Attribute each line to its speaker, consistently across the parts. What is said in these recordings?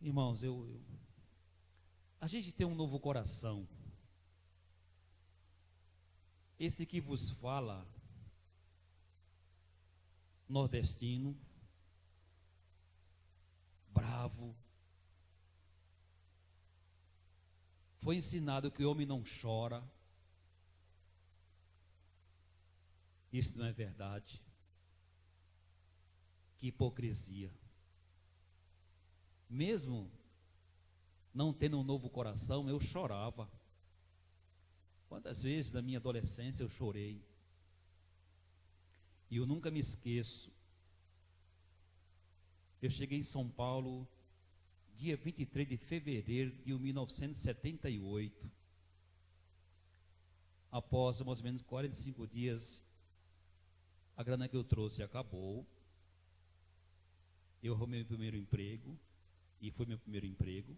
Speaker 1: Irmãos, a gente tem um novo coração. Esse que vos fala, nordestino, bravo, foi ensinado que o homem não chora. Isso não é verdade. Que hipocrisia. Mesmo não tendo um novo coração, eu chorava. Quantas vezes na minha adolescência eu chorei. E eu nunca me esqueço. Eu cheguei em São Paulo dia 23 de fevereiro de 1978. Após mais ou menos 45 dias, a grana que eu trouxe acabou. Eu arrumei meu primeiro emprego, e foi meu primeiro emprego.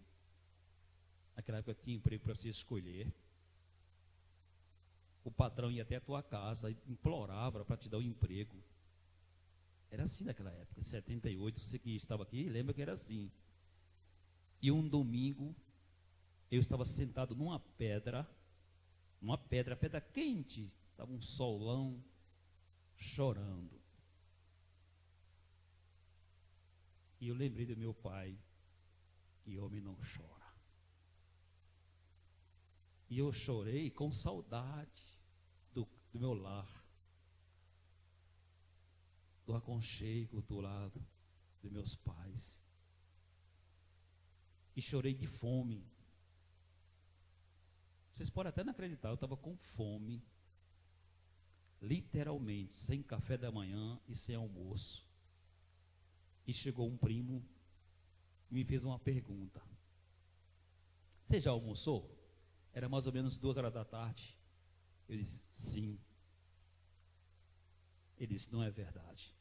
Speaker 1: Naquela época eu tinha emprego para você escolher. O patrão ia até a tua casa e implorava para te dar um emprego. Era assim naquela época, 78, você que estava aqui, lembra que era assim. E um domingo, eu estava sentado numa pedra quente, estava um solão, chorando. E eu lembrei do meu pai, que homem não chora. E eu chorei com saudade do meu lar, do aconchego do lado dos meus pais. E chorei de fome. Vocês podem até não acreditar, eu estava com fome, literalmente, sem café da manhã e sem almoço. E chegou um primo e me fez uma pergunta: você já almoçou? Era mais ou menos 2 horas da tarde. Eu disse, sim. Ele disse, não é verdade.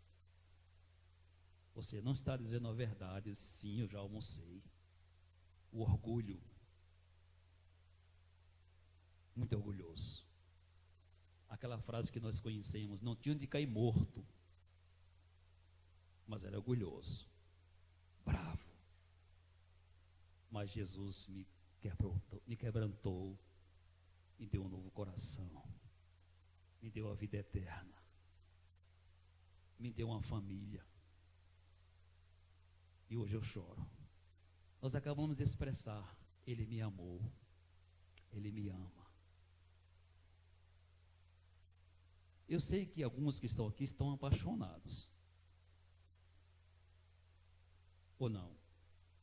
Speaker 1: Você não está dizendo a verdade. Eu disse, sim, eu já almocei. O orgulho. Muito orgulhoso. Aquela frase que nós conhecemos, não tinha onde cair morto. Mas era orgulhoso, bravo. Mas Jesus me quebrantou, me deu um novo coração, me deu a vida eterna, me deu uma família. E hoje eu choro. Nós acabamos de expressar, Ele me amou, Ele me ama. Eu sei que alguns que estão aqui estão apaixonados. Ou não?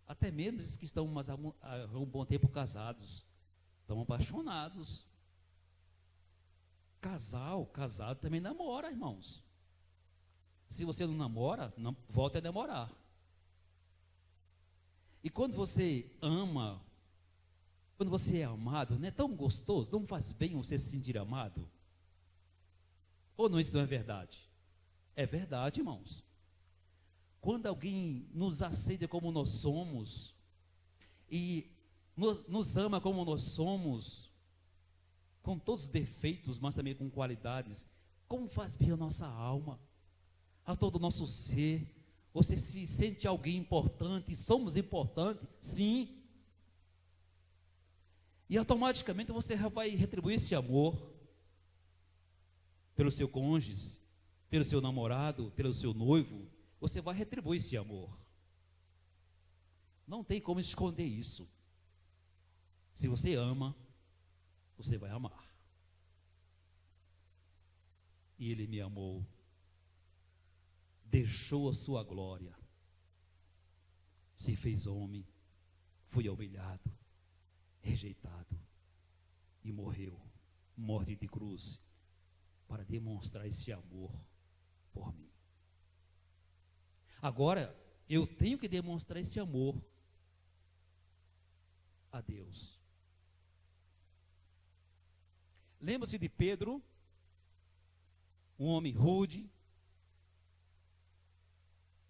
Speaker 1: Até mesmo esses que estão há um bom tempo casados, estão apaixonados. Casado também namora, irmãos. Se você não namora, não, volta a namorar. E quando você ama, quando você é amado, não é tão gostoso? Não faz bem você se sentir amado? Ou não, isso não é verdade? É verdade, irmãos. Quando alguém nos aceita como nós somos, e nos ama como nós somos, com todos os defeitos, mas também com qualidades, como faz bem a nossa alma, a todo o nosso ser. Você se sente alguém importante, somos importantes, sim. E automaticamente você vai retribuir esse amor pelo seu cônjuge, pelo seu namorado, pelo seu noivo. Você vai retribuir esse amor. Não tem como esconder isso. Se você ama, você vai amar. E Ele me amou, deixou a sua glória, se fez homem, foi humilhado, rejeitado e morreu, morte de cruz, para demonstrar esse amor por mim. Agora, eu tenho que demonstrar esse amor a Deus. Lembra-se de Pedro, um homem rude,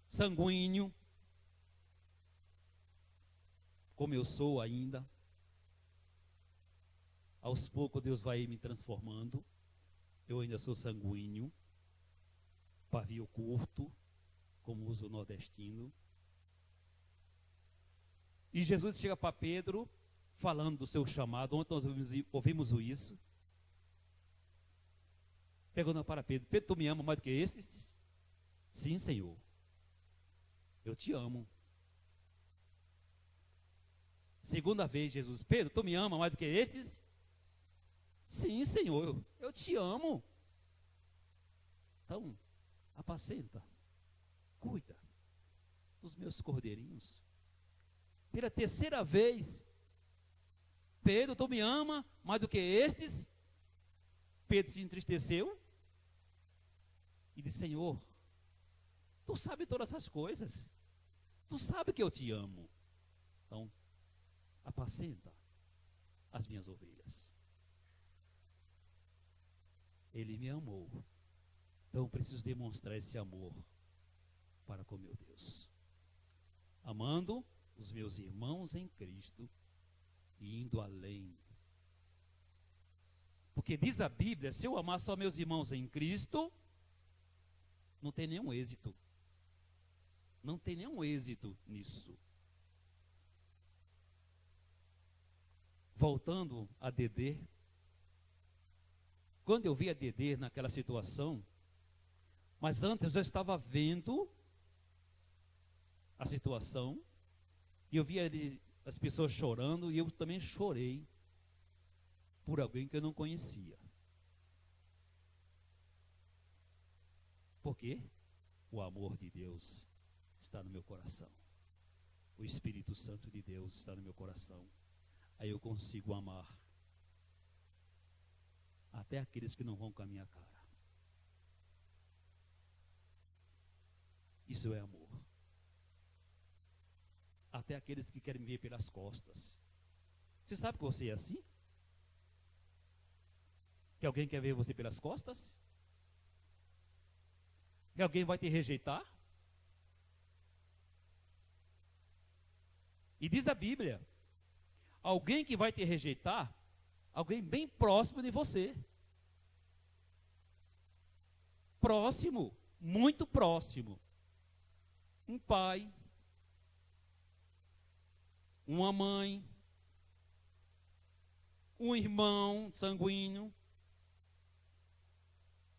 Speaker 1: sanguíneo, como eu sou ainda. Aos poucos Deus vai me transformando. Eu ainda sou sanguíneo, pavio curto, como usa o nordestino. E Jesus chega para Pedro, falando do seu chamado. Ontem nós ouvimos isso. Perguntando para Pedro: Pedro, tu me ama mais do que esses? Sim, Senhor. Eu te amo. Segunda vez, Jesus: Pedro, tu me ama mais do que estes? Sim, Senhor, eu te amo. Então, apacenta, cuida dos meus cordeirinhos. Pela terceira vez: Pedro, tu me ama mais do que estes? Pedro se entristeceu e disse: Senhor, tu sabe todas essas coisas, tu sabe que eu te amo. Então, apacenta as minhas ovelhas. Ele me amou, então preciso demonstrar esse amor para com meu Deus, amando os meus irmãos em Cristo e indo além. Porque diz a Bíblia: se eu amar só meus irmãos em Cristo, não tem nenhum êxito. Não tem nenhum êxito nisso. Voltando a Dedê, quando eu vi a Dedê naquela situação, mas antes eu já estava vendo a situação, e eu via as pessoas chorando, e eu também chorei por alguém que eu não conhecia. Por quê? O amor de Deus está no meu coração. O Espírito Santo de Deus está no meu coração. Aí eu consigo amar até aqueles que não vão com a minha cara. Isso é amor. Até aqueles que querem me ver pelas costas. Você sabe que você é assim? Que alguém quer ver você pelas costas? Que alguém vai te rejeitar? E diz a Bíblia: alguém que vai te rejeitar, alguém bem próximo de você. Próximo, muito próximo. Um pai, uma mãe, um irmão sanguíneo,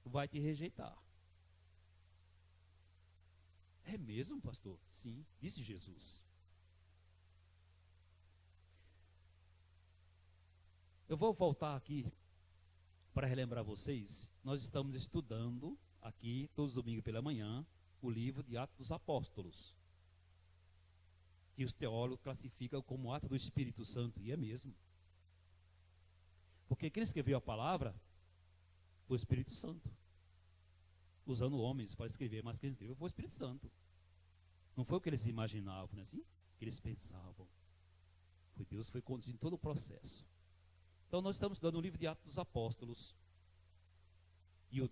Speaker 1: vai te rejeitar. É mesmo, pastor? Sim, disse Jesus. Eu vou voltar aqui para relembrar vocês. Nós estamos estudando aqui, todos os domingos pela manhã, o livro de Atos dos Apóstolos, que os teólogos classificam como ato do Espírito Santo, e é mesmo. Porque quem escreveu a palavra foi o Espírito Santo, usando homens para escrever, mas quem escreveu foi o Espírito Santo. Não foi o que eles imaginavam, não é assim? O que eles pensavam. Foi Deus que foi conduzindo todo o processo. Então nós estamos estudando o livro de Atos dos Apóstolos. E o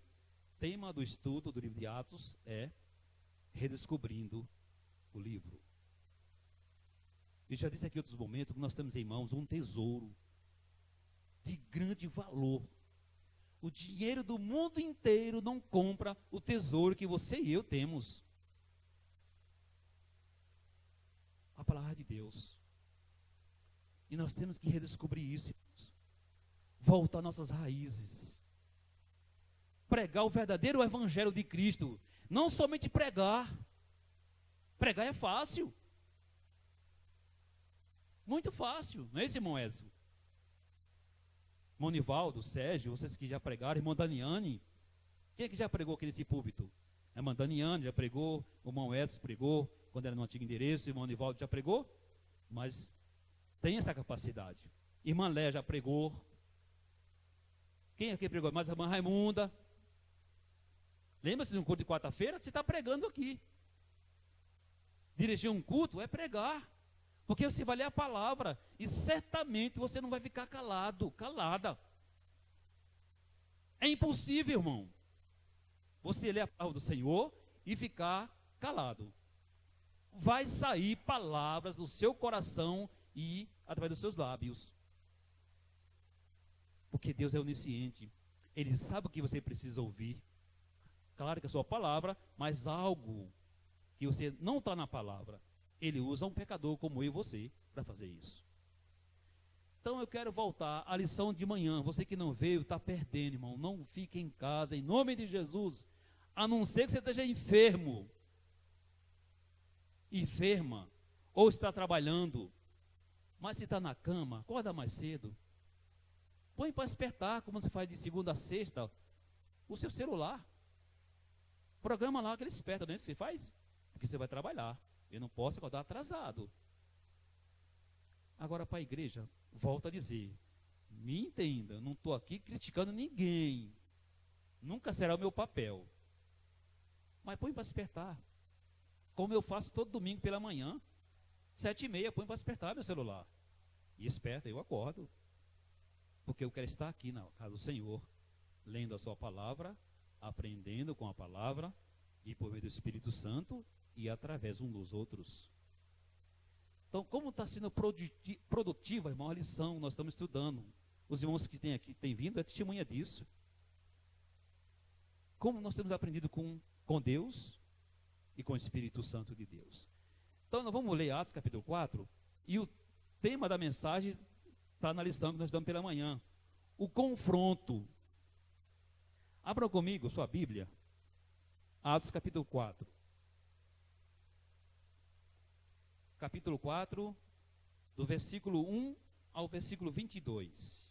Speaker 1: tema do estudo do livro de Atos é redescobrindo o livro. Eu já disse aqui em outros momentos que nós temos em mãos um tesouro de grande valor. O dinheiro do mundo inteiro não compra o tesouro que você e eu temos. A palavra de Deus. E nós temos que redescobrir isso, irmãos. Voltar às nossas raízes. Pregar o verdadeiro evangelho de Cristo. Não somente pregar. Pregar é fácil. Muito fácil, não é isso, irmão Edson? Irmão Nivaldo, Sérgio, vocês que já pregaram, irmão Daniane. Quem é que já pregou aqui nesse púlpito? A irmã Daniane já pregou, o irmão Edson pregou, quando era no antigo endereço, o irmão Nivaldo já pregou, mas tem essa capacidade. Irmã Léa já pregou. Quem aqui pregou? Mas a irmã Raimunda. Lembra-se de um culto de quarta-feira? Você está pregando aqui. Dirigir um culto é pregar. Porque você vai ler a palavra e certamente você não vai ficar calado, calada. É impossível, irmão, você ler a palavra do Senhor e ficar calado. Vai sair palavras do seu coração e através dos seus lábios. Porque Deus é onisciente. Ele sabe o que você precisa ouvir. Claro que é a sua palavra, mas algo que você não está na palavra. Ele usa um pecador como eu e você para fazer isso. Então eu quero voltar à lição de manhã. Você que não veio, está perdendo, irmão. Não fique em casa, em nome de Jesus. A não ser que você esteja enfermo, enferma, ou está trabalhando. Mas se está na cama, acorda mais cedo. Põe para despertar, como você faz de segunda a sexta, o seu celular. Programa lá aquele esperta, não é isso que você faz? Porque você vai trabalhar. Eu não posso acordar atrasado. Agora, para a igreja, volto a dizer, me entenda, não estou aqui criticando ninguém. Nunca será o meu papel. Mas põe para despertar. Como eu faço todo domingo pela manhã, 7h30, põe para despertar meu celular. E esperta, eu acordo. Porque eu quero estar aqui na casa do Senhor, lendo a sua palavra, aprendendo com a palavra, e por meio do Espírito Santo, e através um dos outros. Então, como está sendo produtiva, irmão, a lição nós estamos estudando. Os irmãos que têm aqui, têm vindo, é testemunha disso. Como nós temos aprendido com Deus e com o Espírito Santo de Deus. Então, nós vamos ler Atos capítulo 4, e o tema da mensagem está na lição que nós damos pela manhã. O confronto. Abra comigo sua Bíblia. Atos capítulo 4. Capítulo 4, do versículo 1 ao versículo 22.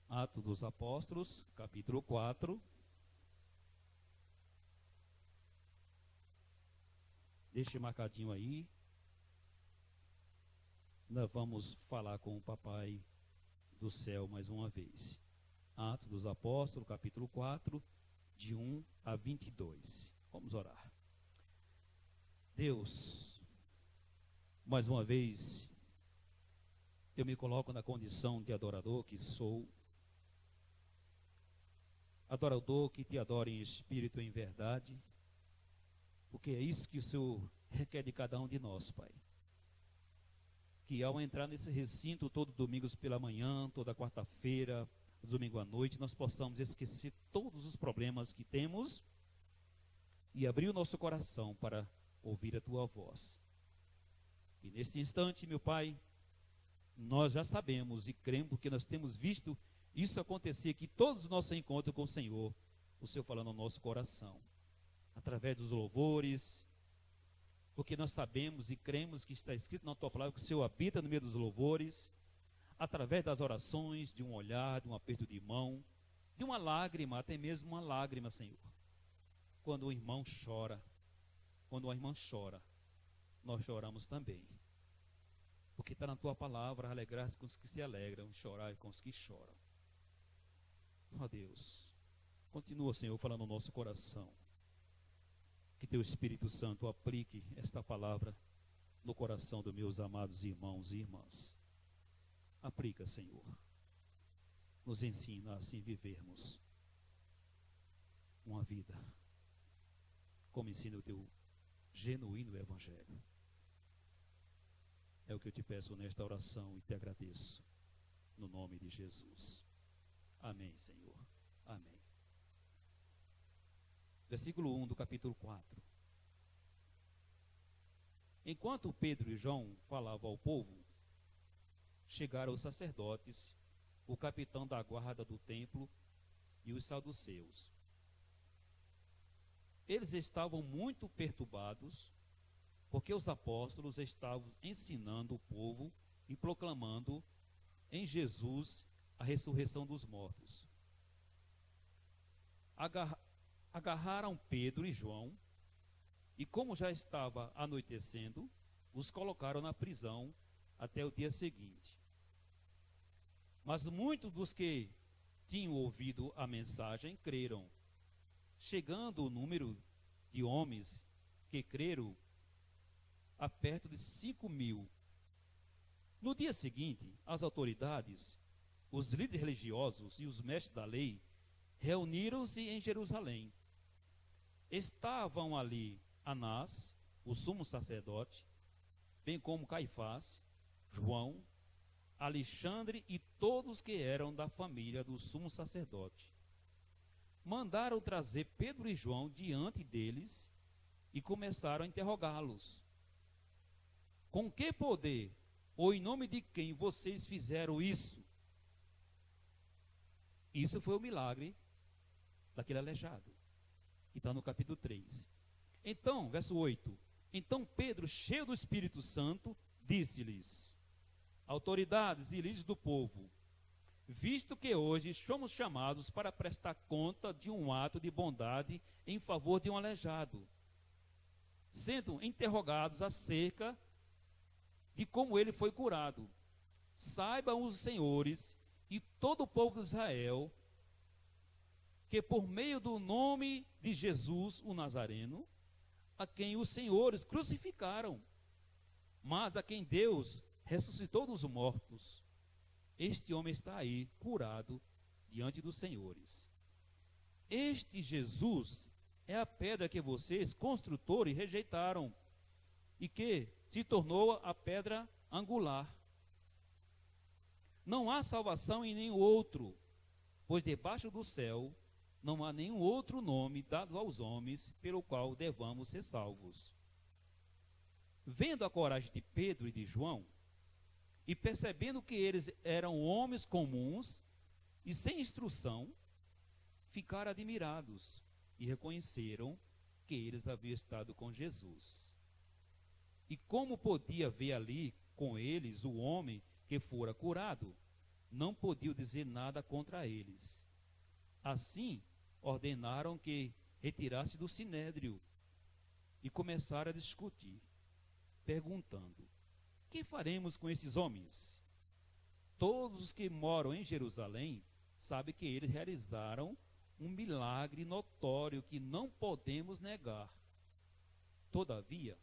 Speaker 1: Atos dos Apóstolos, capítulo 4. Deixe marcadinho aí. Nós vamos falar com o papai do céu mais uma vez. Atos dos Apóstolos, capítulo 4, de 1 a 22. Vamos orar. Deus, mais uma vez, eu me coloco na condição de adorador que sou. Adorador que te adora em espírito e em verdade. Porque é isso que o Senhor requer de cada um de nós, Pai. Que ao entrar nesse recinto todo domingo pela manhã, toda quarta-feira, domingo à noite, nós possamos esquecer todos os problemas que temos e abrir o nosso coração para ouvir a Tua voz. E neste instante, meu Pai, nós já sabemos e cremos, porque nós temos visto isso acontecer aqui, todos os nossos encontros com o Senhor falando ao nosso coração, através dos louvores, porque nós sabemos e cremos que está escrito na Tua palavra que o Senhor habita no meio dos louvores, através das orações, de um olhar, de um aperto de mão, de uma lágrima, até mesmo uma lágrima, Senhor. Quando o irmão chora, quando a irmã chora, nós choramos também. Porque está na Tua palavra, alegrar-se com os que se alegram, chorar com os que choram. Ó Deus, continua, Senhor, falando no nosso coração. Que Teu Espírito Santo aplique esta palavra no coração dos meus amados irmãos e irmãs. Aplica, Senhor. Nos ensina a assim vivermos uma vida como ensina o Teu genuíno Evangelho. É o que eu te peço nesta oração e te agradeço. No nome de Jesus. Amém, Senhor. Amém. Versículo 1 do capítulo 4. Enquanto Pedro e João falavam ao povo, chegaram os sacerdotes, o capitão da guarda do templo e os saduceus. Eles estavam muito perturbados, porque os apóstolos estavam ensinando o povo e proclamando em Jesus a ressurreição dos mortos. Agarraram Pedro e João, e como já estava anoitecendo, os colocaram na prisão até o dia seguinte. Mas muitos dos que tinham ouvido a mensagem creram. Chegando o número de homens que creram a perto de 5.000. No dia seguinte, as autoridades, os líderes religiosos e os mestres da lei reuniram-se em Jerusalém. Estavam ali Anás, o sumo sacerdote, bem como Caifás, João, Alexandre e todos que eram da família do sumo sacerdote. Mandaram trazer Pedro e João diante deles e começaram a interrogá-los. Com que poder ou em nome de quem vocês fizeram isso? Isso foi o milagre daquele aleijado, que está no capítulo 3. Então, verso 8. Então Pedro, cheio do Espírito Santo, disse-lhes: autoridades e líderes do povo, visto que hoje somos chamados para prestar conta de um ato de bondade em favor de um aleijado, sendo interrogados acerca de como ele foi curado, saibam os senhores e todo o povo de Israel que por meio do nome de Jesus, o Nazareno, a quem os senhores crucificaram, mas a quem Deus ressuscitou dos mortos, este homem está aí, curado, diante dos senhores. Este Jesus é a pedra que vocês, construtores, rejeitaram, e que se tornou a pedra angular. Não há salvação em nenhum outro, pois debaixo do céu não há nenhum outro nome dado aos homens pelo qual devamos ser salvos. Vendo a coragem de Pedro e de João, e percebendo que eles eram homens comuns e sem instrução, ficaram admirados e reconheceram que eles haviam estado com Jesus. E como podia ver ali com eles o homem que fora curado, não podiam dizer nada contra eles. Assim, ordenaram que retirasse do sinédrio e começaram a discutir, perguntando: que faremos com esses homens? Todos os que moram em Jerusalém sabem que eles realizaram um milagre notório que não podemos negar. Todavia,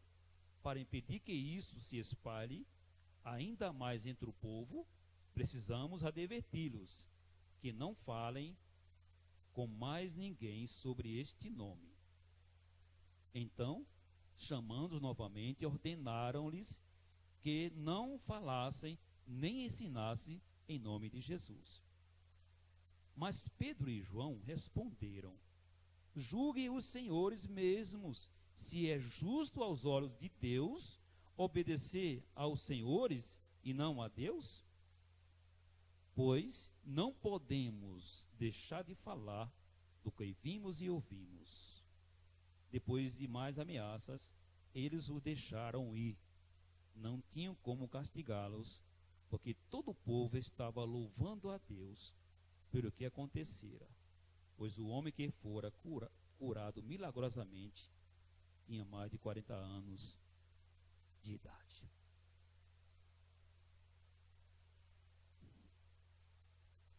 Speaker 1: para impedir que isso se espalhe ainda mais entre o povo, precisamos adverti-los que não falem com mais ninguém sobre este nome. Então, chamando-os novamente, ordenaram-lhes que não falassem nem ensinassem em nome de Jesus. Mas Pedro e João responderam: julguem os senhores mesmos se é justo aos olhos de Deus obedecer aos senhores e não a Deus? Pois não podemos deixar de falar do que vimos e ouvimos. Depois de mais ameaças, eles o deixaram ir. Não tinham como castigá-los, porque todo o povo estava louvando a Deus pelo que acontecera, pois o homem que fora curado milagrosamente tinha mais de 40 anos de idade.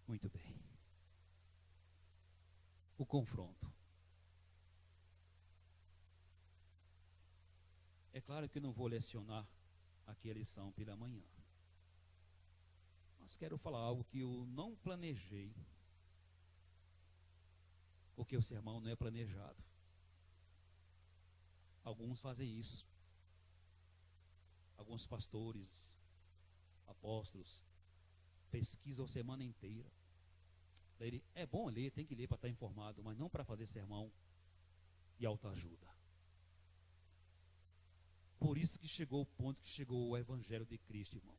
Speaker 1: Muito bem. O confronto. É claro que eu não vou lecionar aqui a lição pela manhã, mas quero falar algo que eu não planejei, porque o sermão não é planejado. Alguns fazem isso. Alguns pastores, apóstolos, pesquisam a semana inteira. É bom ler, tem que ler para estar informado, mas não para fazer sermão de autoajuda. Por isso que chegou o ponto que chegou o Evangelho de Cristo, irmão.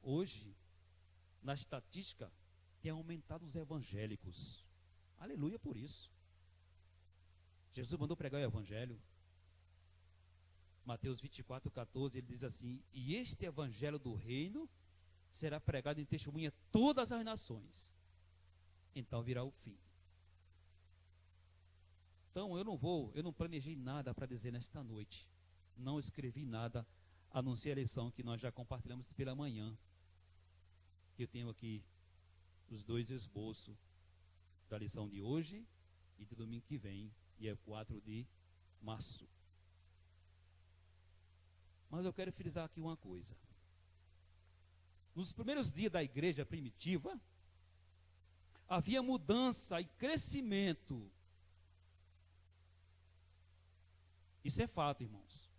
Speaker 1: Hoje, na estatística, tem aumentado os evangélicos. Aleluia por isso. Jesus mandou pregar o Evangelho. Mateus 24:14, ele diz assim: e este Evangelho do reino será pregado em testemunha a todas as nações. Então virá o fim. Então eu não planejei nada para dizer nesta noite. Não escrevi nada, a não ser a lição que nós já compartilhamos pela manhã. Eu tenho aqui os dois esboços da lição de hoje e do domingo que vem, e é 4 de março. Mas eu quero frisar aqui uma coisa. Nos primeiros dias da igreja primitiva, havia mudança e crescimento. Isso é fato, irmãos.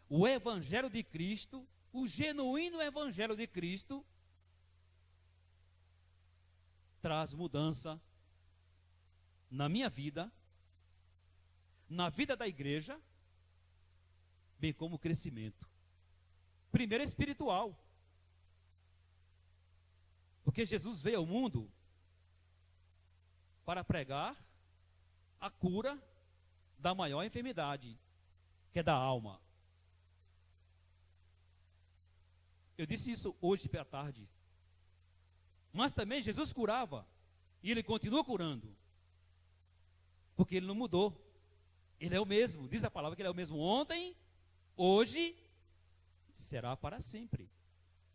Speaker 1: O Evangelho de Cristo o genuíno evangelho de Cristo traz mudança na minha vida, na vida da igreja, bem como crescimento. Primeiro, espiritual. Porque Jesus veio ao mundo para pregar a cura da maior enfermidade, que é da alma. Eu disse isso hoje pela tarde. Mas também Jesus curava, e Ele continua curando, porque Ele não mudou. Ele é o mesmo, diz a palavra que Ele é o mesmo ontem, hoje, será para sempre.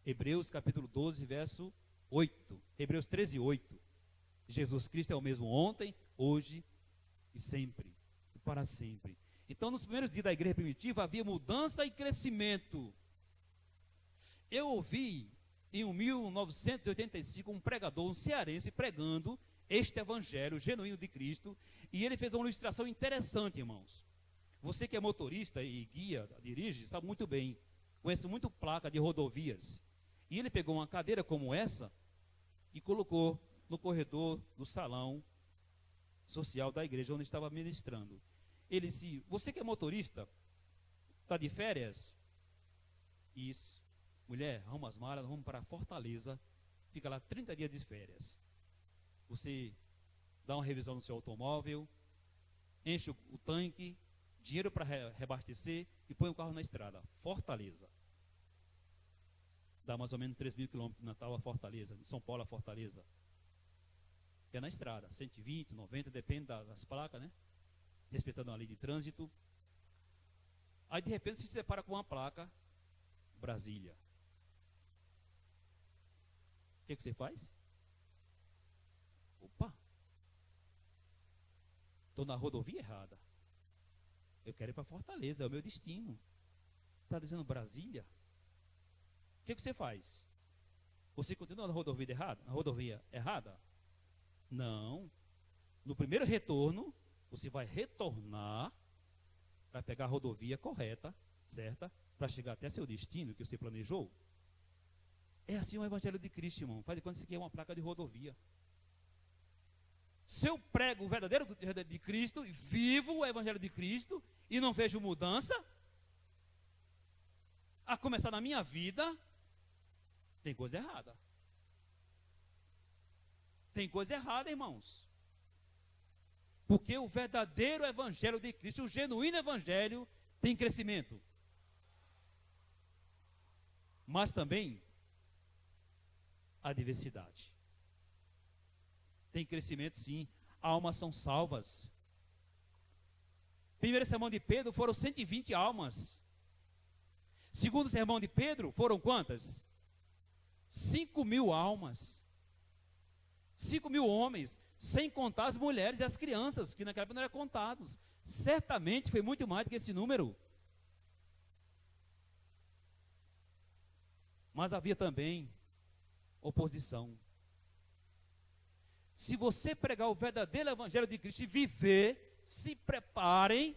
Speaker 1: Hebreus capítulo 12, verso 8. Hebreus 13, 8. Jesus Cristo é o mesmo ontem, hoje e sempre, e para sempre. Então, nos primeiros dias da igreja primitiva, havia mudança e crescimento. Eu ouvi, em 1985, um pregador, um cearense, pregando este evangelho genuíno de Cristo, e ele fez uma ilustração interessante, irmãos. Você que é motorista e guia, dirige, sabe muito bem, conhece muito placa de rodovias. E ele pegou uma cadeira como essa e colocou no corredor do salão social da igreja onde estava ministrando. Ele disse: você que é motorista, está de férias? Isso. Mulher, arruma as malas, vamos para Fortaleza, fica lá 30 dias de férias. Você dá uma revisão no seu automóvel, enche o tanque, dinheiro para reabastecer e põe o carro na estrada. Fortaleza. Dá mais ou menos 3.000 quilômetros de Natal a Fortaleza, de São Paulo a Fortaleza. É na estrada, 120, 90, depende das placas, né? Respeitando a lei de trânsito. Aí de repente se depara com uma placa, Brasília. O que você faz? Opa! Estou na rodovia errada. Eu quero ir para Fortaleza, é o meu destino. Está dizendo Brasília? O que você faz? Você continua na rodovia errada? Na rodovia errada? Não. No primeiro retorno, você vai retornar para pegar a rodovia correta, certa, para chegar até seu destino que você planejou. É assim o evangelho de Cristo, irmão. Faz de conta que isso aqui é uma placa de rodovia. Se eu prego o verdadeiro de Cristo, vivo o evangelho de Cristo e não vejo mudança, a começar na minha vida, tem coisa errada. Tem coisa errada, irmãos. Porque o verdadeiro evangelho de Cristo, o genuíno evangelho, tem crescimento. Mas também a diversidade. Tem crescimento, sim. Almas são salvas. Primeiro sermão de Pedro foram 120 almas. Segundo sermão de Pedro foram quantas? 5.000 almas. 5.000 homens, sem contar as mulheres e as crianças, que naquela época não eram contados. Certamente foi muito mais do que esse número. Mas havia também oposição. Se você pregar o verdadeiro evangelho de Cristo e viver, se preparem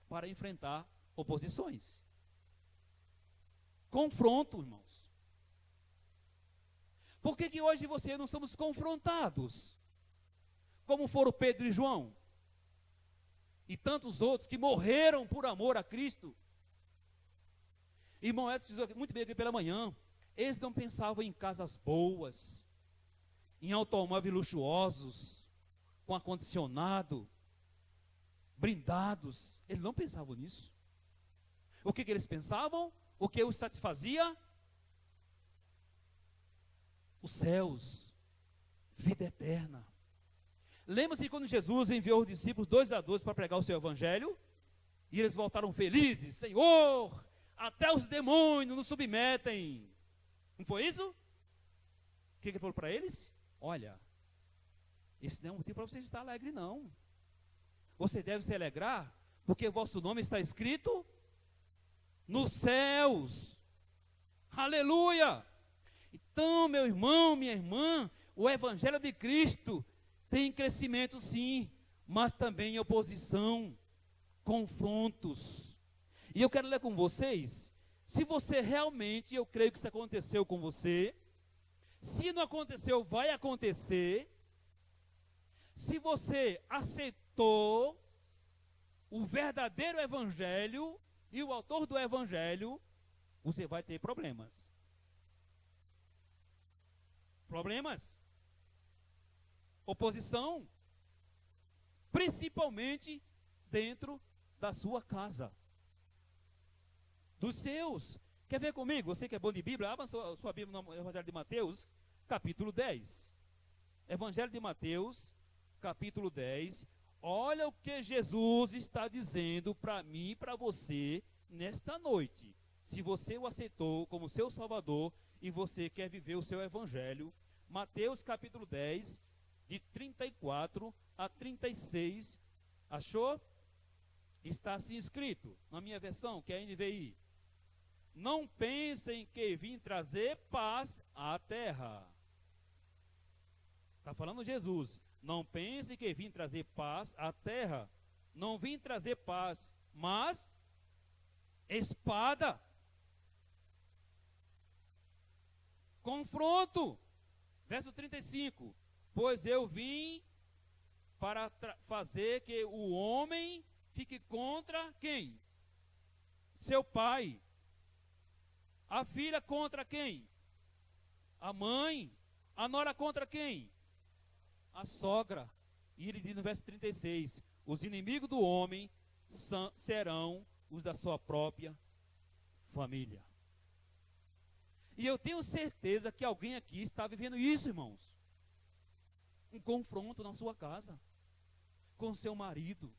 Speaker 1: para enfrentar oposições. Confronto, irmãos. Por que hoje você e eu não somos confrontados? Como foram Pedro e João? E tantos outros que morreram por amor a Cristo. Irmão Edson disse muito bem aqui pela manhã. Eles não pensavam em casas boas, em automóveis luxuosos, com ar-condicionado, blindados. Eles não pensavam nisso. O que eles pensavam? O que os satisfazia? Os céus, vida eterna. Lembra-se quando Jesus enviou os discípulos 2 a 2 para pregar o seu evangelho? E eles voltaram felizes. Senhor, até os demônios nos submetem. Não foi isso? O que ele falou para eles? Olha, esse não é um motivo para você estar alegre, não. Você deve se alegrar, porque vosso nome está escrito nos céus. Aleluia! Então, meu irmão, minha irmã, o evangelho de Cristo tem crescimento, sim, mas também oposição, confrontos. E eu quero ler com vocês, se você realmente, eu creio que isso aconteceu com você, se não aconteceu, vai acontecer, se você aceitou o verdadeiro evangelho e o autor do evangelho, você vai ter problemas. Problemas. Oposição. Principalmente dentro da sua casa. Dos seus. Quer ver comigo? Você que é bom de Bíblia, abra sua Bíblia no Evangelho de Mateus, capítulo 10. Evangelho de Mateus, capítulo 10. Olha o que Jesus está dizendo para mim e para você nesta noite. Se você o aceitou como seu Salvador e você quer viver o seu Evangelho, Mateus capítulo 10, de 34 a 36. Achou? Está assim escrito na minha versão, que é a NVI. Não pensem que vim trazer paz à terra. Está falando Jesus. Não pensem que vim trazer paz à terra. Não vim trazer paz, mas espada. Confronto. Verso 35. Pois eu vim para fazer que o homem fique contra quem? Seu pai. A filha contra quem? A mãe. A nora contra quem? A sogra. E ele diz no verso 36, os inimigos do homem serão os da sua própria família. E eu tenho certeza que alguém aqui está vivendo isso, irmãos. Um confronto na sua casa, com seu marido,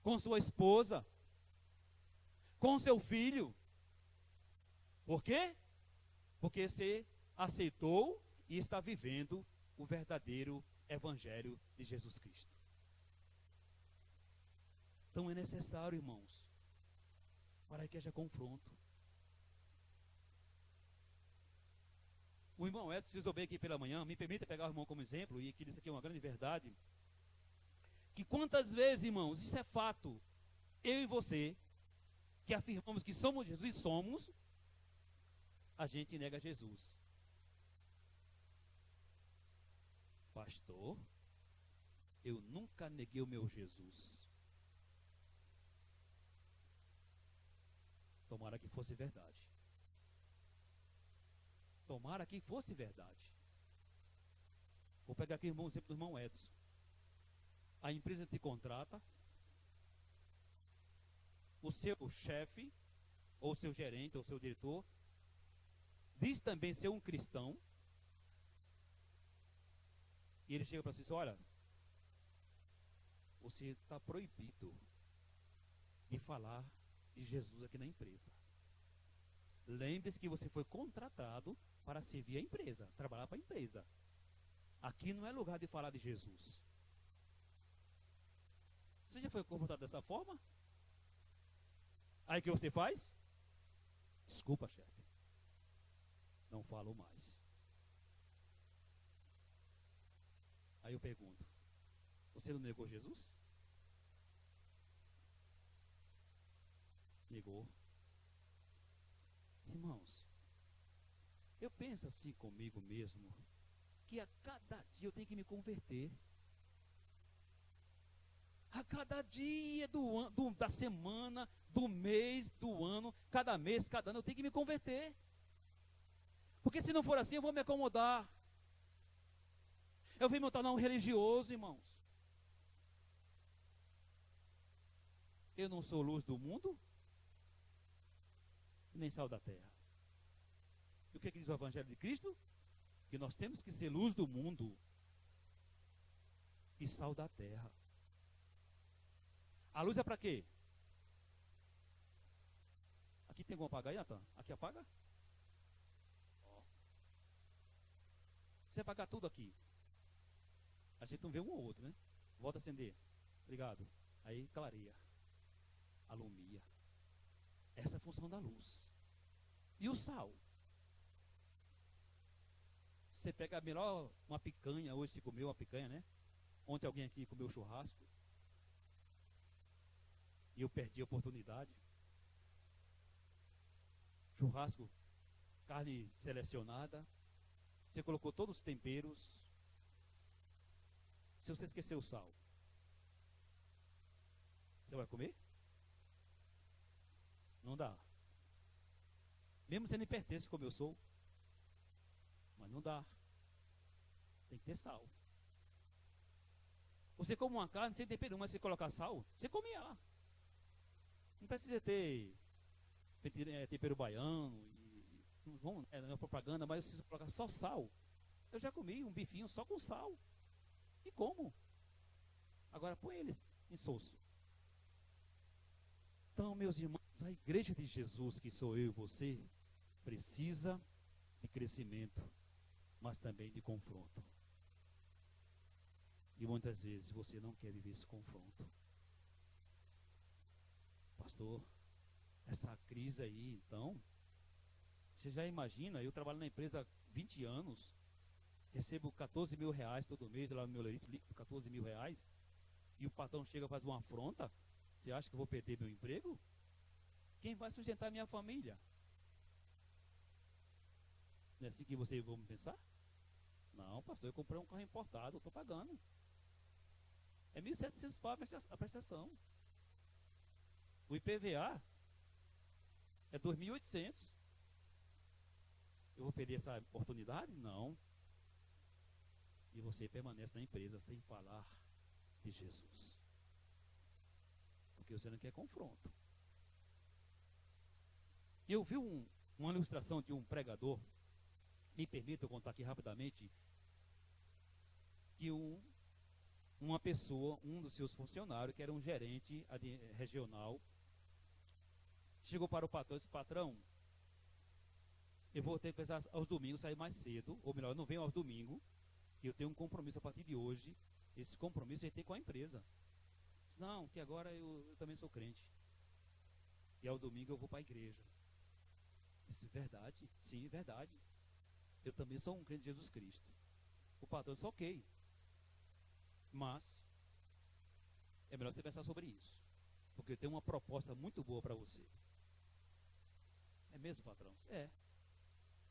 Speaker 1: com sua esposa, com seu filho. Por quê? Porque você aceitou e está vivendo o verdadeiro evangelho de Jesus Cristo. Então é necessário, irmãos, para que haja confronto. O irmão Edson frisou bem aqui pela manhã, me permita pegar o irmão como exemplo, e que isso aqui é uma grande verdade, que quantas vezes, irmãos, isso é fato, eu e você, que afirmamos que somos Jesus e somos, a gente nega Jesus. Pastor, eu nunca neguei o meu Jesus. Tomara que fosse verdade. Tomara que fosse verdade. Vou pegar aqui, irmão, o exemplo do irmão Edson. A empresa te contrata, o seu chefe, ou seu gerente, ou seu diretor, diz também ser um cristão, e ele chega para você e diz, olha, você está proibido de falar de Jesus aqui na empresa. Lembre-se que você foi contratado para servir a empresa, trabalhar para a empresa. Aqui não é lugar de falar de Jesus. Você já foi confrontado dessa forma? Aí o que você faz? Desculpa, chefe. Não falo mais. Aí eu pergunto, você não negou Jesus? Negou. Irmãos, eu penso assim comigo mesmo, que a cada dia eu tenho que me converter. A cada dia da semana, do mês, do ano, cada mês, cada ano, eu tenho que me converter. Porque se não for assim, eu vou me acomodar. Eu vou me tornar um religioso, irmãos. Eu não sou luz do mundo, nem sal da terra. E o que diz o Evangelho de Cristo? Que nós temos que ser luz do mundo e sal da terra. A luz é para quê? Aqui tem como apagar aí, Natan? Aqui apaga? Ó. Você apagar tudo aqui, a gente não vê um ou outro, né? Volta a acender. Obrigado. Aí clareia. Alumia. Essa é a função da luz. E o sal? Você pega melhor uma picanha, hoje se comeu uma picanha, né? Ontem alguém aqui comeu churrasco. e eu perdi a oportunidade. Churrasco, carne selecionada, você colocou todos os temperos. Se você esquecer o sal, você vai comer? Não dá. Mesmo você nem pertence como eu sou, mas não dá. Tem que ter sal. Você come uma carne sem tempero, mas se colocar sal, você come ela. Não precisa ter tempero baiano, não é propaganda, mas se você colocar só sal. Eu já comi um bifinho só com sal. E como? Agora põe eles em insosso. Então, meus irmãos, a igreja de Jesus, que sou eu e você, precisa de crescimento, mas também de confronto. E muitas vezes você não quer viver esse confronto. Pastor, essa crise aí, então, você já imagina, eu trabalho na empresa há 20 anos, recebo 14 mil reais todo mês lá no meu lerite líquido, 14 mil reais, e o patrão chega e faz uma afronta. Você acha que eu vou perder meu emprego? Quem vai sustentar minha família? Não é assim que vocês vão pensar? Não, pastor, eu comprei um carro importado, eu estou pagando. É 1.700 a prestação. O IPVA é 2.800. Eu vou perder essa oportunidade? Não. E você permanece na empresa sem falar de Jesus. Porque você não quer confronto. Eu vi uma ilustração de um pregador, me permita eu contar aqui rapidamente, que uma pessoa, um dos seus funcionários, que era um gerente regional, chegou para o patrão e disse: patrão, eu vou ter que pensar aos domingos sair mais cedo, ou melhor, eu não venho aos domingos, e eu tenho um compromisso a partir de hoje. Esse compromisso é ter com a empresa. Disse: não, que agora eu também sou crente, e aos domingos eu vou para a igreja. Disse: verdade? Sim, verdade. Eu também sou um crente de Jesus Cristo. O patrão disse: ok, mas é melhor você pensar sobre isso, porque eu tenho uma proposta muito boa para você. É mesmo, patrão? É.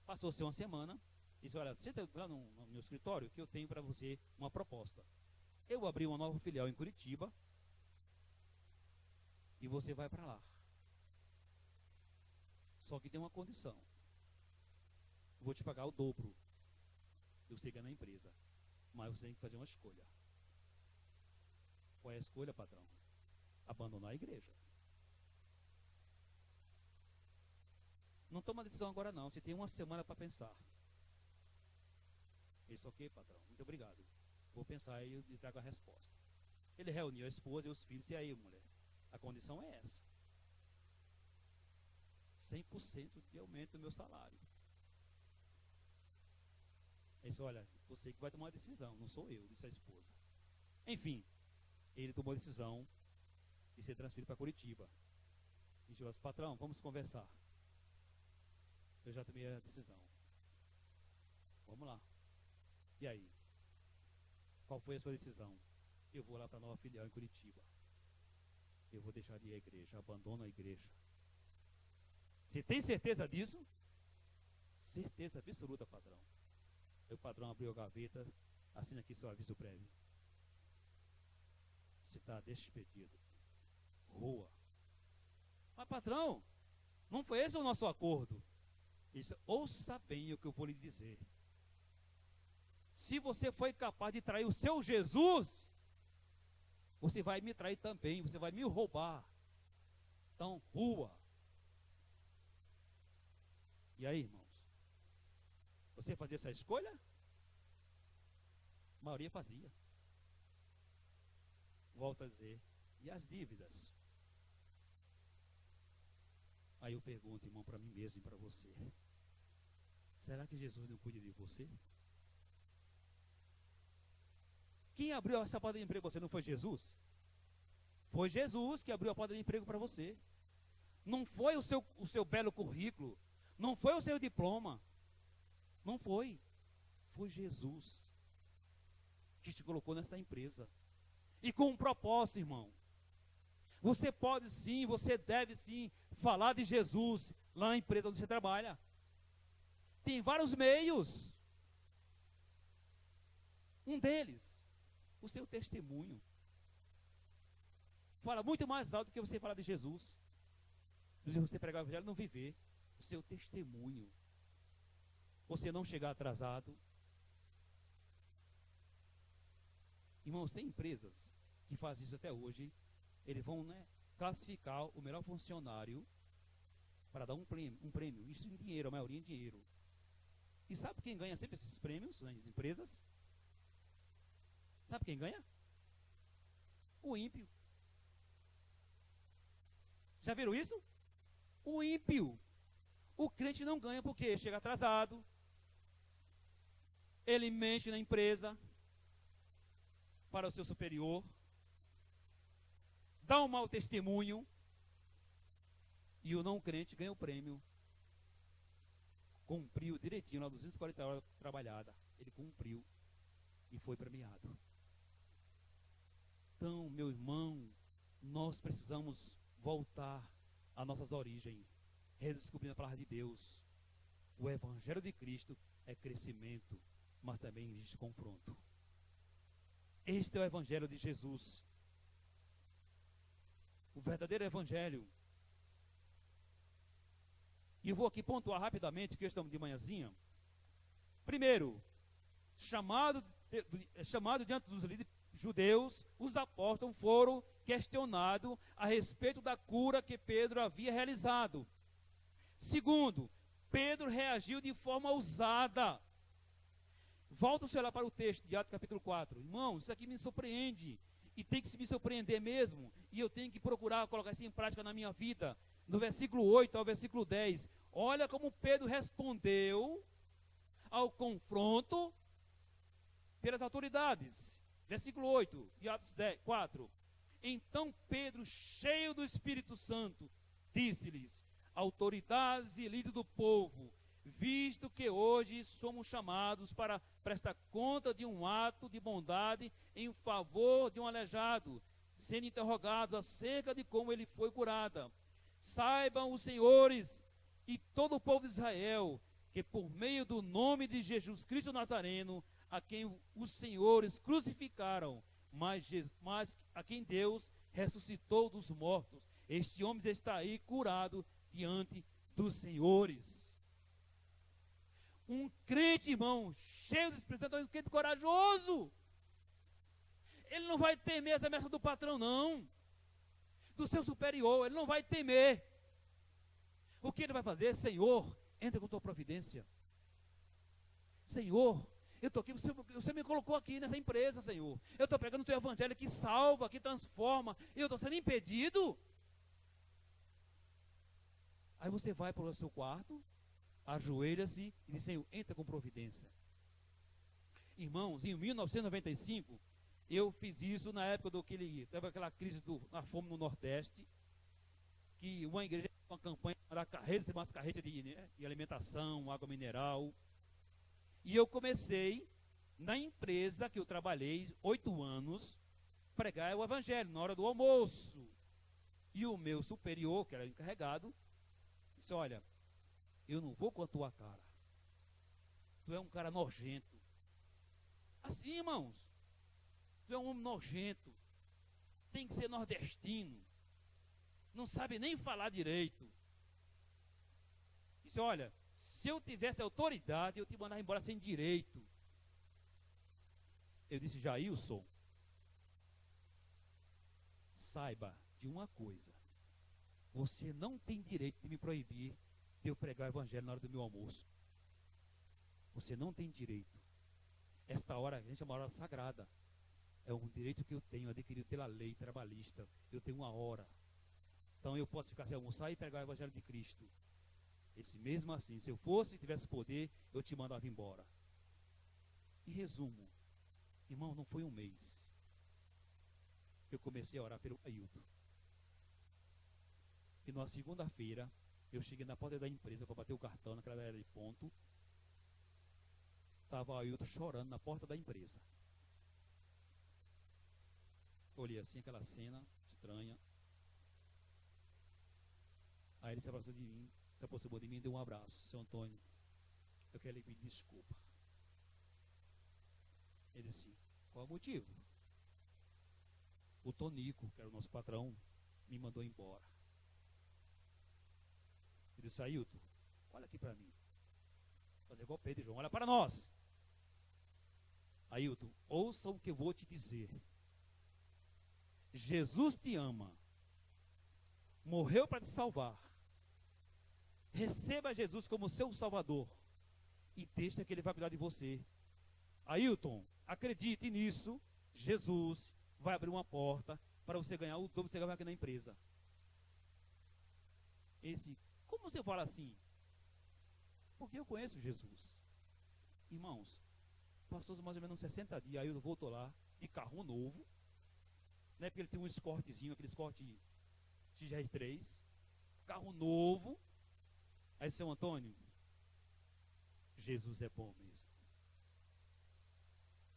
Speaker 1: Passou-se uma semana, disse: olha, senta lá no meu escritório que eu tenho para você uma proposta. Eu abri uma nova filial em Curitiba e você vai para lá. Só que tem uma condição: vou te pagar o dobro do que você ganha na empresa, mas você tem que fazer uma escolha. Qual é a escolha, patrão? Abandonar a igreja. Não toma decisão agora não, você tem uma semana para pensar. Ele disse: ok, patrão, muito obrigado, vou pensar e eu trago a resposta. Ele reuniu a esposa e os filhos: e aí, mulher, a condição é essa: 100% de aumento do meu salário. Ele disse: olha, você que vai tomar a decisão, não sou eu, disse a esposa. Enfim, ele tomou a decisão de ser transferido para Curitiba. E disse: patrão, vamos conversar. Eu já tomei a decisão. Vamos lá. E aí? Qual foi a sua decisão? Eu vou lá para a nova filial em Curitiba. Eu vou deixar de ir à igreja, abandono a igreja. Você tem certeza disso? Certeza absoluta, patrão. Aí o patrão abriu a gaveta: assina aqui seu aviso prévio. Você está despedido. Rua. Mas, patrão, não foi esse o nosso acordo? Ele disse: ouça bem o que eu vou lhe dizer. Se você foi capaz de trair o seu Jesus, você vai me trair também, você vai me roubar. Então, rua. E aí, irmãos? Você fazia essa escolha? A maioria fazia. Volto a dizer: e as dívidas? Aí eu pergunto, irmão, para mim mesmo e para você: será que Jesus não cuida de você? Quem abriu essa porta de emprego para você não foi Jesus? Foi Jesus que abriu a porta de emprego para você. Não foi o seu belo currículo, não foi o seu diploma, não foi. Foi Jesus que te colocou nessa empresa. E com um propósito, irmão. Você pode sim, você deve sim falar de Jesus lá na empresa onde você trabalha. Tem vários meios. Um deles, o seu testemunho. Fala muito mais alto do que você falar de Jesus. Do que você pregar o evangelho e não viver. O seu testemunho. Você não chegar atrasado. Irmãos, tem empresas que fazem isso até hoje. Eles vão, classificar o melhor funcionário para dar um prêmio. Isso em dinheiro, a maioria em dinheiro. E sabe quem ganha sempre esses prêmios nas empresas? Sabe quem ganha? O ímpio. Já viram isso? O ímpio. O crente não ganha porque chega atrasado. Ele mente na empresa para o seu superior. Dá um mau testemunho. E o não crente ganha o prêmio. Cumpriu direitinho lá 240 horas trabalhada. Ele cumpriu e foi premiado. Então, meu irmão, nós precisamos voltar às nossas origens, redescobrindo a palavra de Deus. O Evangelho de Cristo é crescimento, mas também existe confronto. Este é o Evangelho de Jesus. O verdadeiro Evangelho. E eu vou aqui pontuar rapidamente, que estamos de manhãzinha. Primeiro, chamado diante dos líderes judeus, os apóstolos foram questionados a respeito da cura que Pedro havia realizado. Segundo, Pedro reagiu de forma ousada. Volta-se a olhar para o texto de Atos capítulo 4. Irmão, isso aqui me surpreende. E tem que me surpreender mesmo. E eu tenho que procurar colocar isso em prática na minha vida. No versículo 8 ao versículo 10. Olha como Pedro respondeu ao confronto pelas autoridades. Versículo 8 de Atos 4. Então Pedro, cheio do Espírito Santo, disse-lhes: autoridades e líderes do povo, visto que hoje somos chamados para prestar conta de um ato de bondade em favor de um aleijado, sendo interrogados acerca de como ele foi curado. Saibam os senhores e todo o povo de Israel que por meio do nome de Jesus Cristo Nazareno, a quem os senhores crucificaram, mas a quem Deus ressuscitou dos mortos, este homem está aí curado diante dos senhores. Um crente, irmão, cheio de Espírito Santo, um crente corajoso. Ele não vai temer essa ameaça do patrão, não. Do seu superior, ele não vai temer. O que ele vai fazer? Senhor, entra com tua providência. Senhor, eu estou aqui, você me colocou aqui nessa empresa, Senhor. Eu estou pregando o teu evangelho que salva, que transforma. E eu estou sendo impedido. Aí você vai para o seu quarto, ajoelha-se e diz: Senhor, entra com providência. Irmãos, em 1995, eu fiz isso na época teve aquela crise da fome no Nordeste, que uma igreja fez uma campanha para umas carretas de alimentação, água mineral. E eu comecei, na empresa que eu trabalhei 8 anos, pregar o evangelho na hora do almoço. E o meu superior, que era o encarregado, disse: olha, eu não vou com a tua cara. Tu é um cara nojento. Assim, irmãos, tu é um homem nojento. Tem que ser nordestino. Não sabe nem falar direito. Disse: olha, se eu tivesse autoridade, eu te mandava embora sem direito. Eu disse: Jailson, saiba de uma coisa. Você não tem direito de me proibir de eu pregar o evangelho na hora do meu almoço. Você não tem direito. Esta hora, a gente é uma hora sagrada. É um direito que eu tenho adquirido pela lei trabalhista. Eu tenho uma hora. Então eu posso ficar sem almoçar e pregar o evangelho de Cristo. Esse mesmo assim, se eu tivesse poder, eu te mandava embora. Em resumo, irmão, não foi um mês que eu comecei a orar pelo Ailton. E na segunda-feira, eu cheguei na porta da empresa para bater o cartão, naquela era de ponto. Estava o Ailton chorando na porta da empresa. Olhei assim aquela cena estranha. Aí ele se aproximou de mim e deu um abraço. Seu Antônio, eu quero lhe pedir desculpa. Ele disse, qual é o motivo? O Tonico, que era o nosso patrão, me mandou embora. Ele disse, Ailton, olha aqui para mim. Fazer igual Pedro e João, olha para nós. Ailton, ouça o que eu vou te dizer. Jesus te ama. Morreu para te salvar. Receba Jesus como seu salvador. E deixa que ele vai cuidar de você. Ailton, acredite nisso. Jesus vai abrir uma porta para você ganhar o dobro que você ganha aqui na empresa. Como você fala assim? Porque eu conheço Jesus. Irmãos, passou mais ou menos 60 dias, Ailton voltou lá, de carro novo, né, porque ele tem um escortezinho, aquele escorte XR3, carro novo. Aí, seu Antônio, Jesus é bom mesmo.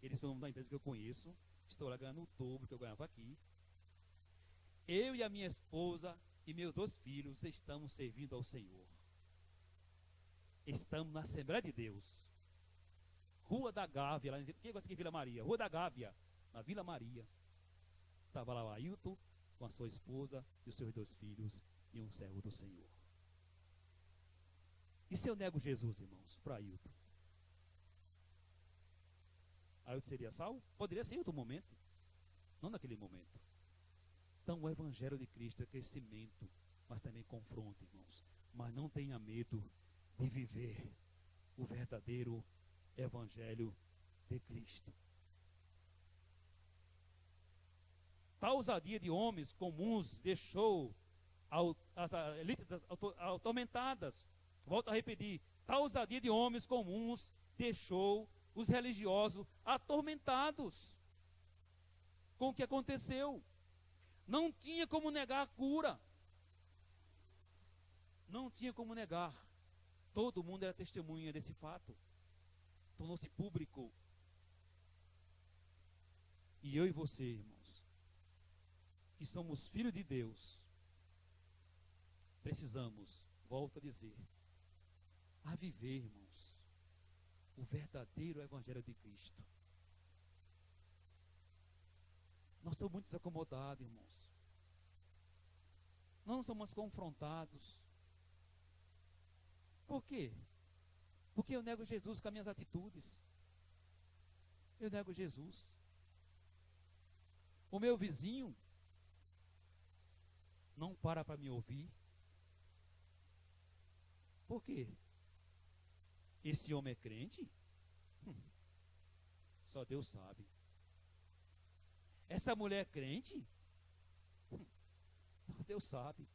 Speaker 1: Eles são da empresa que eu conheço, estou lá ganhando o dobro que eu ganhava aqui. Eu e a minha esposa e meus 2 filhos estamos servindo ao Senhor. Estamos na Assembleia de Deus. Rua da Gávea, lá quem gosta aqui em Vila Maria? Rua da Gávea, na Vila Maria. Estava lá o Ailton com a sua esposa e os seus 2 filhos e um servo do Senhor. E se eu nego Jesus, irmãos, para Ailton? Ailton seria salvo? Poderia ser em outro momento, não naquele momento. Então o Evangelho de Cristo é crescimento, mas também confronta, irmãos. Mas não tenha medo de viver o verdadeiro Evangelho de Cristo. Tal ousadia de homens comuns deixou as elites atormentadas. Volto a repetir, tal ousadia de homens comuns deixou os religiosos atormentados com o que aconteceu. Não tinha como negar a cura. Não tinha como negar. Todo mundo era testemunha desse fato. Tornou-se público. E eu e você, irmãos, que somos filhos de Deus, precisamos, volto a dizer, a viver, irmãos, o verdadeiro Evangelho de Cristo. Nós estamos muito desacomodados, irmãos. Não somos confrontados. Por quê? Porque eu nego Jesus com as minhas atitudes. Eu nego Jesus. O meu vizinho não para me ouvir. Por quê? Esse homem é crente? Só Deus sabe. Essa mulher é crente? Só Deus sabe.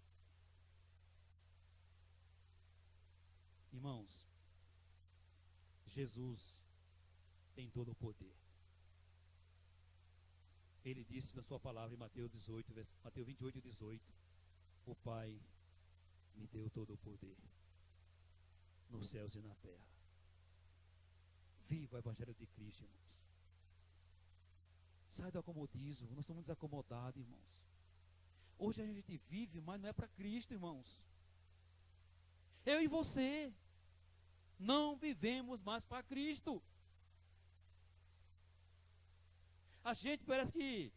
Speaker 1: Irmãos, Jesus tem todo o poder. Ele disse na sua palavra em Mateus 28, 18: o Pai me deu todo o poder nos céus e na terra. Viva o Evangelho de Cristo, irmãos. Sai do acomodismo. Nós estamos desacomodados, irmãos. Hoje a gente vive, mas não é para Cristo, irmãos. Eu e você não vivemos mais para Cristo. A gente parece que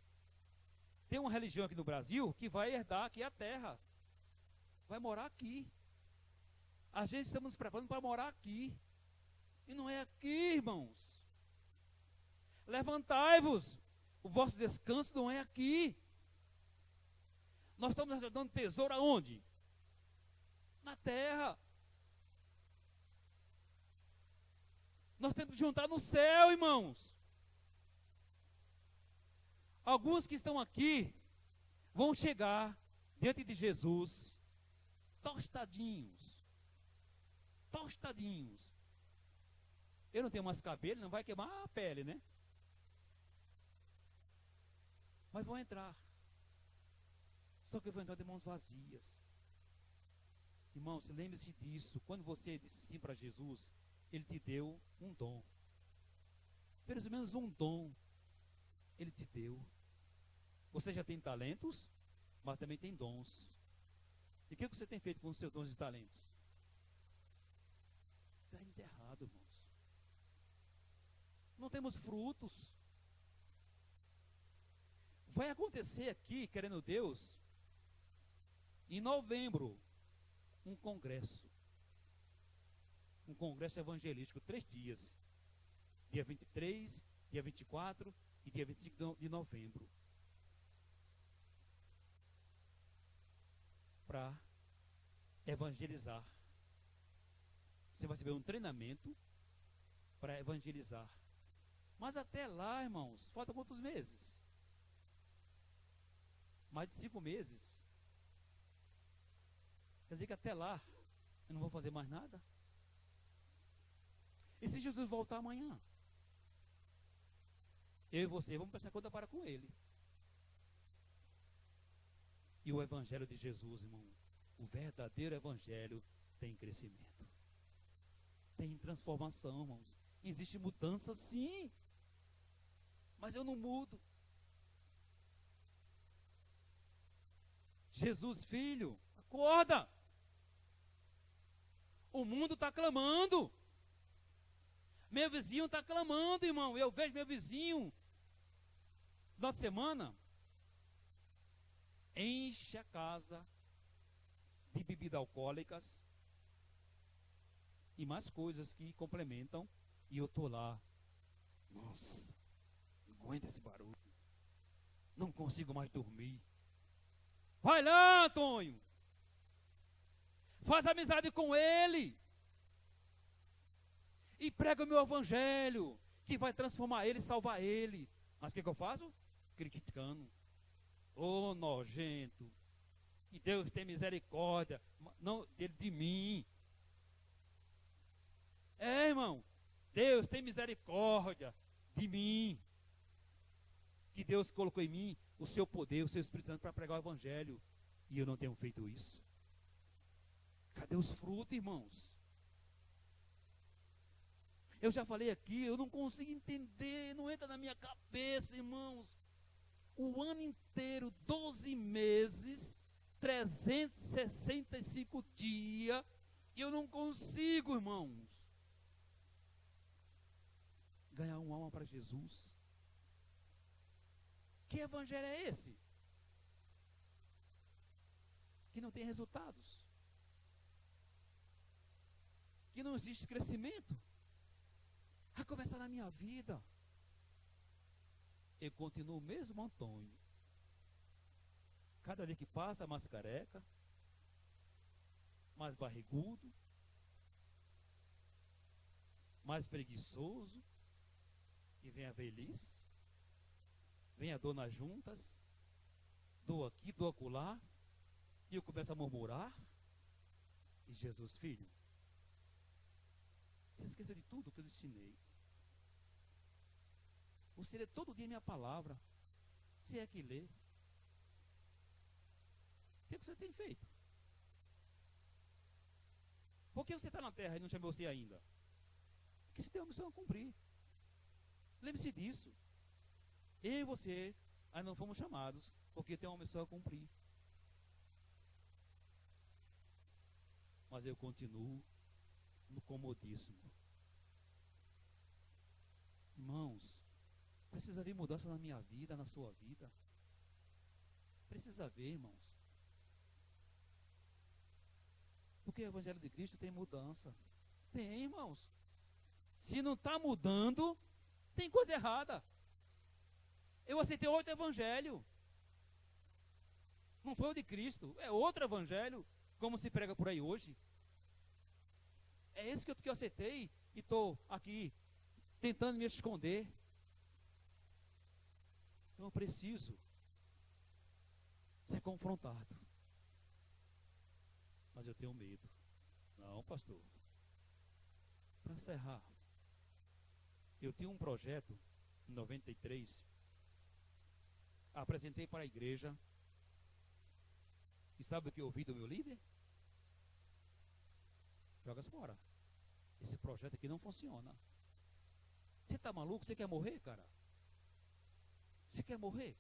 Speaker 1: tem uma religião aqui no Brasil que vai herdar aqui a terra. Vai morar aqui. A gente estamos nos preparando para morar aqui. E não é aqui, irmãos. Levantai-vos. O vosso descanso não é aqui. Nós estamos dando tesouro aonde? Na terra. Nós temos que juntar no céu, irmãos. Alguns que estão aqui vão chegar diante de Jesus tostadinhos. Tostadinhos. Eu não tenho mais cabelo, não vai queimar a pele, né? Mas vão entrar. Só que eu vou entrar de mãos vazias. Irmãos, lembre-se disso. Quando você disse sim para Jesus, Ele te deu um dom. Pelo menos um dom Ele te deu. Você já tem talentos, mas também tem dons. E o que você tem feito com os seus dons e talentos? Está enterrado, irmãos. Não temos frutos. Vai acontecer aqui, querendo Deus, em novembro, um congresso evangelístico, 3 dias, dia 23, dia 24 e dia 25 de novembro, para evangelizar. Você vai receber um treinamento para evangelizar. Mas até lá, irmãos, faltam quantos meses? Mais de 5 meses. Quer dizer que até lá eu não vou fazer mais nada? E se Jesus voltar amanhã? Eu e você vamos prestar conta para com ele. E o evangelho de Jesus, irmão, o verdadeiro evangelho tem crescimento. Tem transformação, irmãos. Existe mudança, sim. Mas eu não mudo. Jesus, filho, acorda. O mundo está clamando. Meu vizinho está clamando, irmão. Eu vejo meu vizinho na semana enche a casa de bebidas alcoólicas e mais coisas que complementam. E eu estou lá. Nossa, não aguento esse barulho. Não consigo mais dormir. Vai lá, Antônio. Faz amizade com ele. E prega o meu evangelho, que vai transformar ele e salvar ele. Mas o que eu faço? Criticando. Ô, nojento. Que Deus tem misericórdia. Não dele de mim. É, irmão. Deus tem misericórdia de mim. Que Deus colocou em mim o seu poder, o seu Espírito Santo para pregar o evangelho. E eu não tenho feito isso. Cadê os frutos, irmãos? Eu já falei aqui, eu não consigo entender, não entra na minha cabeça, irmãos. O ano inteiro, 12 meses, 365 dias, e eu não consigo, irmãos, ganhar uma alma para Jesus. Que evangelho é esse? Que não tem resultados. Que não existe crescimento. A começar na minha vida. Eu continuo o mesmo Antônio. Cada dia que passa, mais careca, mais barrigudo, mais preguiçoso, e vem a velhice, vem a dor nas juntas, dor aqui, dor acolá, e eu começo a murmurar. E Jesus, filho, você esqueceu de tudo que eu lhe ensinei. Você lê todo dia minha palavra. Se é que lê. O que você tem feito? Por que você está na terra e não chamou você ainda? Porque você tem uma missão a cumprir. Lembre-se disso. Eu e você ainda não fomos chamados porque tem uma missão a cumprir. Mas eu continuo no comodismo. Irmãos, precisa haver mudança na minha vida, na sua vida. Precisa haver, irmãos. Porque o Evangelho de Cristo tem mudança. Tem, irmãos. Se não está mudando, tem coisa errada. Eu aceitei outro Evangelho. Não foi o de Cristo, é outro Evangelho, como se prega por aí hoje. É esse que eu aceitei e estou aqui tentando me esconder. Então eu preciso ser confrontado. Mas eu tenho medo. Não, pastor. Para encerrar, eu tinha um projeto em 93. Apresentei para a igreja. E sabe o que eu ouvi do meu líder? Joga fora. Esse projeto aqui não funciona. Você está maluco? Você quer morrer, cara? Você quer morrer?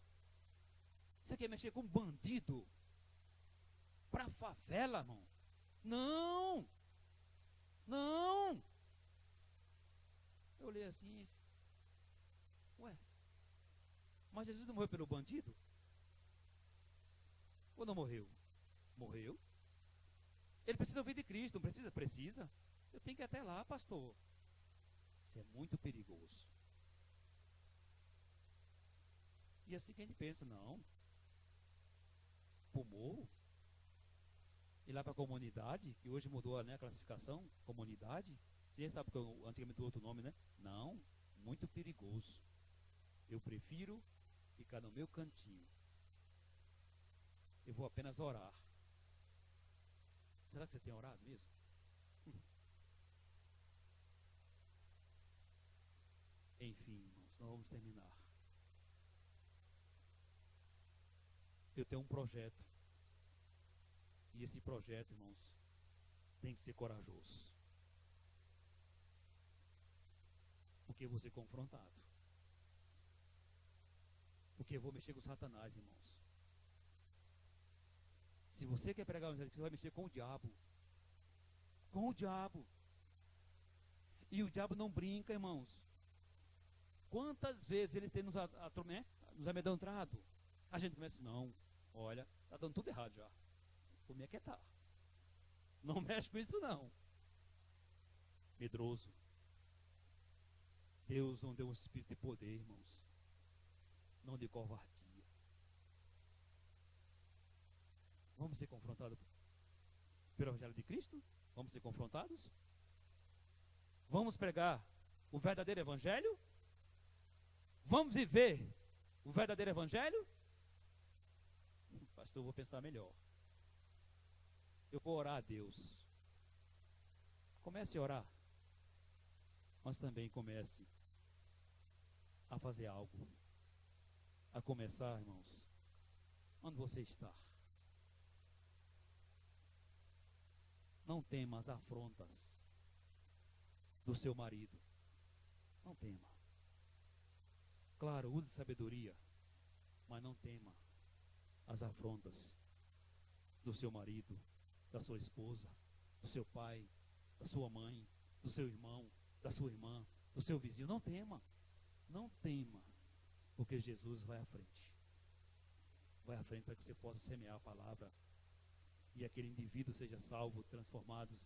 Speaker 1: Você quer mexer com um bandido para a favela, irmão. Não! Não! Eu olhei assim e disse, ué, mas Jesus não morreu pelo bandido? Ou não morreu? Morreu. Ele precisa ouvir de Cristo, não precisa? Precisa. Eu tenho que ir até lá, pastor. Isso é muito perigoso. E assim que a gente pensa, não. Pro morro. Ir lá para a comunidade, que hoje mudou, né, a classificação, comunidade. Você sabe que antigamente outro nome, né? Não, muito perigoso. Eu prefiro ficar no meu cantinho. Eu vou apenas orar. Será que você tem orado mesmo? Enfim, irmãos, nós vamos terminar. Eu tenho um projeto. E esse projeto, irmãos, tem que ser corajoso. Porque eu vou ser confrontado. Porque eu vou mexer com Satanás, irmãos. Se você quer pregar o evangelho, você vai mexer com o diabo. Com o diabo. E o diabo não brinca, irmãos. Quantas vezes ele tem nos amedrontado? A gente começa, não, olha, está dando tudo errado já. Como é que tá? Não mexe com isso não. Medroso. Deus não deu um espírito de poder, irmãos. Não de covardia. Vamos ser confrontados pelo Evangelho de Cristo? Vamos ser confrontados? Vamos pregar o verdadeiro Evangelho? Vamos viver o verdadeiro Evangelho? Pastor, eu vou pensar melhor. Eu vou orar a Deus. Comece a orar, mas também comece a fazer algo. A começar, irmãos, onde você está. Não tema as afrontas do seu marido. Não tema. Claro, use sabedoria, mas não tema as afrontas do seu marido, da sua esposa, do seu pai, da sua mãe, do seu irmão, da sua irmã, do seu vizinho. Não tema. Não tema, porque Jesus vai à frente. Vai à frente para que você possa semear a palavra e aquele indivíduo seja salvo, transformado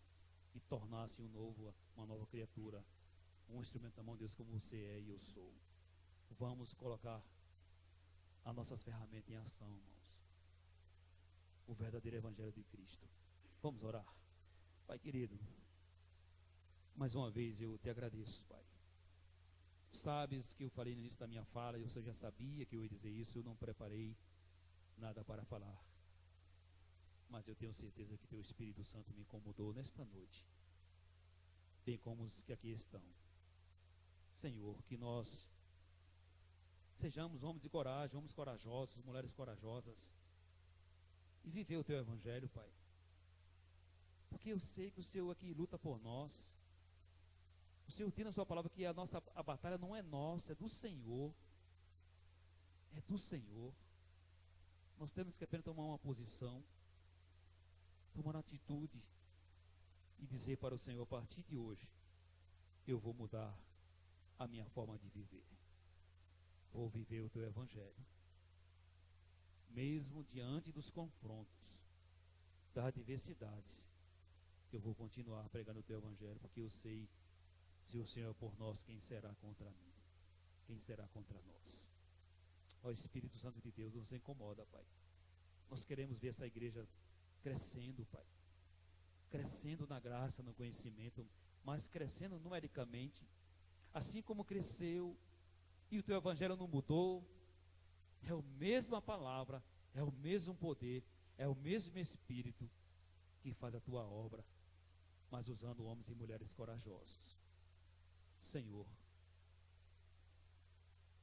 Speaker 1: e tornar-se uma nova criatura, um instrumento da mão de Deus como você é e eu sou. Vamos colocar as nossas ferramentas em ação, irmãos. O verdadeiro Evangelho de Cristo. Vamos orar. Pai querido, mais uma vez eu te agradeço, Pai. Tu sabes que eu falei no início da minha fala, e o Senhor já sabia que eu ia dizer isso, eu não preparei nada para falar. Mas eu tenho certeza que teu Espírito Santo me incomodou nesta noite, bem como os que aqui estão. Senhor, que nós sejamos homens de coragem, homens corajosos, mulheres corajosas, e viver o teu Evangelho, Pai. Porque eu sei que o Senhor aqui luta por nós. O Senhor diz na sua palavra que a batalha não é nossa, é do Senhor. É do Senhor. Nós temos que apenas tomar uma posição, tomar uma atitude e dizer para o Senhor, a partir de hoje, eu vou mudar a minha forma de viver. Vou viver o teu Evangelho. Mesmo diante dos confrontos, das adversidades, eu vou continuar pregando o teu Evangelho, porque eu sei, se o Senhor é por nós, quem será contra mim? Quem será contra nós? Ó Espírito Santo de Deus, nos incomoda, Pai. Nós queremos ver essa igreja crescendo, Pai. Crescendo na graça, no conhecimento, mas crescendo numericamente, assim como cresceu, e o teu Evangelho não mudou. É a mesma palavra, é o mesmo poder, é o mesmo Espírito que faz a tua obra, mas usando homens e mulheres corajosos. Senhor,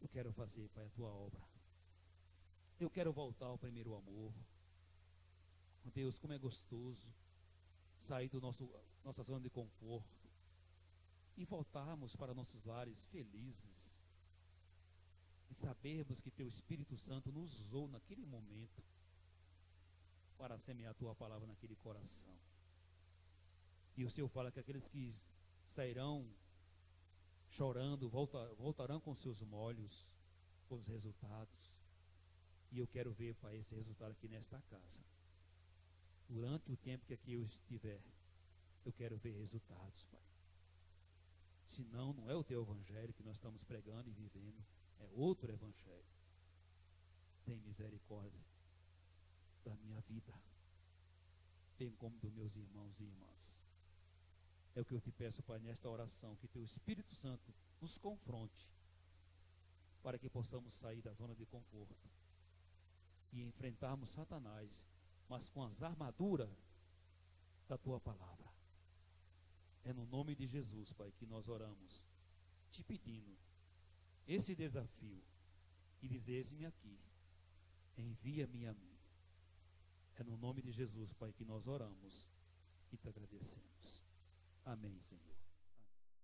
Speaker 1: eu quero fazer, Pai, a tua obra. Eu quero voltar ao primeiro amor. Deus, como é gostoso sair do nossa zona de conforto e voltarmos para nossos lares felizes, e sabermos que teu Espírito Santo nos usou naquele momento para semear a tua palavra naquele coração. E o Senhor fala que aqueles que sairão chorando, voltarão com seus molhos, com os resultados. E eu quero ver, Pai, esse resultado aqui nesta casa. Durante o tempo que aqui eu estiver, eu quero ver resultados, Pai. Senão, não é o teu evangelho que nós estamos pregando e vivendo, é outro evangelho. Tem misericórdia da minha vida, bem como dos meus irmãos e irmãs. É o que eu te peço, Pai, nesta oração, que teu Espírito Santo nos confronte, para que possamos sair da zona de conforto e enfrentarmos Satanás, mas com as armaduras da tua palavra. É no nome de Jesus, Pai, que nós oramos, te pedindo esse desafio e dizer-me aqui, envia-me a mim. É no nome de Jesus, Pai, que nós oramos e te agradecemos. Amém, Senhor.